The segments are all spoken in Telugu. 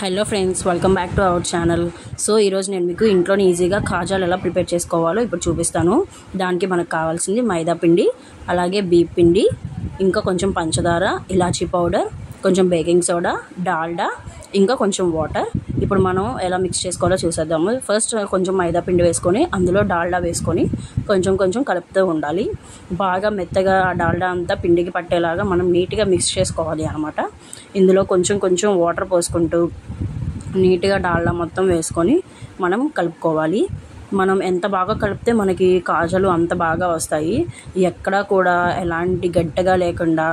Hello friends, welcome back to our channel. So ఈరోజు నేను మీకు ఇంట్లోనే ఈజీగా కాజాలు ఎలా ప్రిపేర్ చేసుకోవాలో ఇప్పుడు చూపిస్తాను. దానికి మనకు కావాల్సింది మైదా పిండి, అలాగే బియ్యం పిండి, ఇంకా కొంచెం పంచదార, ఇలాచీ పౌడర్, కొంచెం బేకింగ్ సోడా, డాల్డా, ఇంకా కొంచెం వాటర్. ఇప్పుడు మనం ఎలా మిక్స్ చేసుకోవాలో చూసేద్దాము. ఫస్ట్ కొంచెం మైదా పిండి వేసుకొని అందులో డాల్డా వేసుకొని కొంచెం కొంచెం కలుపుతూ ఉండాలి. బాగా మెత్తగా ఆ డాల్డా అంతా పిండికి పట్టేలాగా మనం నీట్గా మిక్స్ చేసుకోవాలి అన్నమాట. ఇందులో కొంచెం కొంచెం వాటర్ పోసుకుంటూ నీట్గా డాల్డా మొత్తం వేసుకొని మనం కలుపుకోవాలి. మనం ఎంత బాగా కలిపితే మనకి కాజాలు అంత బాగా వస్తాయి. ఎక్కడా కూడా ఎలాంటి గట్టిగా లేకుండా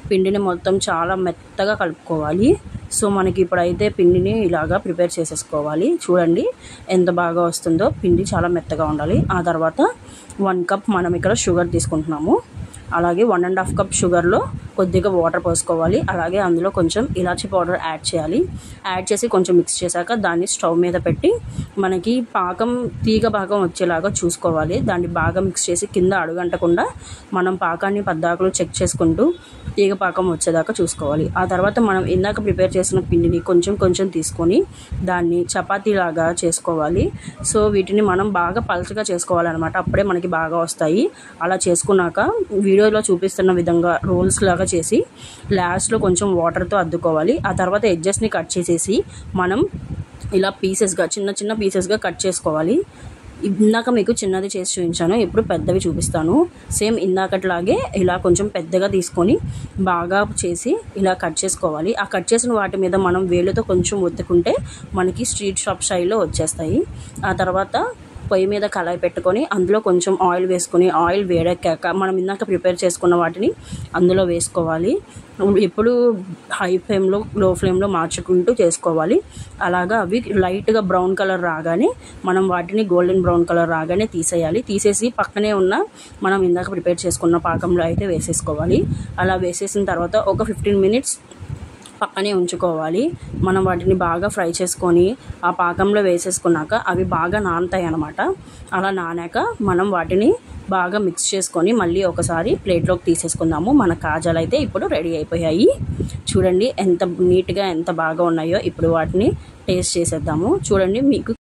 పిండిని మొత్తం చాలా మెత్తగా కలుపుకోవాలి. సో మనకి ఇప్పుడైతే పిండిని ఇలాగా ప్రిపేర్ చేసేసుకోవాలి. చూడండి ఎంత బాగా వస్తుందో. పిండి చాలా మెత్తగా ఉండాలి. ఆ తర్వాత 1 కప్ మనం ఇక్కడ షుగర్ తీసుకుంటున్నాము. అలాగే 1.5 కప్ షుగర్లో కొద్దిగా వాటర్ పోసుకోవాలి. అలాగే అందులో కొంచెం ఇలాచీ పౌడర్ యాడ్ చేయాలి. యాడ్ చేసి కొంచెం మిక్స్ చేశాక దాన్ని స్టవ్ మీద పెట్టి మనకి పాకం తీగ పాకం వచ్చేలాగా చూసుకోవాలి. దాన్ని బాగా మిక్స్ చేసి కింద అడుగంటకుండా మనం పాకాన్ని పద్దాకులు చెక్ చేసుకుంటూ తీగ పాకం వచ్చేదాకా చూసుకోవాలి. ఆ తర్వాత మనం ఇందాక ప్రిపేర్ చేసిన పిండిని కొంచెం కొంచెం తీసుకొని దాన్ని చపాతీలాగా చేసుకోవాలి. సో వీటిని మనం బాగా పల్చగా చేసుకోవాలన్నమాట. అప్పుడే మనకి బాగా వస్తాయి. అలా చేసుకున్నాక వీడియోలో చూపిస్తున్న విధంగా రోల్స్ లాగా చేసి లాస్ట్లో కొంచెం వాటర్తో అద్దుకోవాలి. ఆ తర్వాత ఎడ్జెస్ని కట్ చేసేసి మనం ఇలా పీసెస్గా చిన్న చిన్న పీసెస్గా కట్ చేసుకోవాలి. ఇందాక మీకు చిన్నది చేసి చూపించాను, ఇప్పుడు పెద్దవి చూపిస్తాను. సేమ్ ఇందాకట్లాగే ఇలా కొంచెం పెద్దగా తీసుకొని బాగా చేసి ఇలా కట్ చేసుకోవాలి. ఆ కట్ చేసిన వాటి మీద మనం వేలుతో కొంచెం ఒత్తుకుంటే మనకి స్ట్రీట్ షాప్ స్టైల్లో వచ్చేస్తాయి. ఆ తర్వాత పొయ్యి మీద కళాయి పెట్టుకొని అందులో కొంచెం ఆయిల్ వేసుకొని ఆయిల్ వేడెక్కాక మనం ఇందాక ప్రిపేర్ చేసుకున్న వాటిని అందులో వేసుకోవాలి. ఎప్పుడు హై ఫ్లేమ్లో లో ఫ్లేమ్లో మార్చుకుంటూ చేసుకోవాలి. అలాగా అవి లైట్గా బ్రౌన్ కలర్ రాగానే మనం వాటిని గోల్డెన్ బ్రౌన్ కలర్ రాగానే తీసేయాలి. తీసేసి పక్కనే ఉన్న మనం ఇందాక ప్రిపేర్ చేసుకున్న పాకంలో అయితే వేసేసుకోవాలి. అలా వేసేసిన తర్వాత ఒక 15 మినిట్స్ పక్కనే ఉంచుకోవాలి. మనం వాటిని బాగా ఫ్రై చేసుకొని ఆ పాకంలో వేసేసుకున్నాక అవి బాగా నానతాయి అన్నమాట. అలా నానాక మనం వాటిని బాగా మిక్స్ చేసుకొని మళ్ళీ ఒకసారి ప్లేట్లోకి తీసేసుకుందాము. మన కాజాలు అయితే ఇప్పుడు రెడీ అయిపోయాయి. చూడండి ఎంత నీట్గా ఎంత బాగా ఉన్నాయో. ఇప్పుడు వాటిని టేస్ట్ చేసేద్దాము. చూడండి మీకు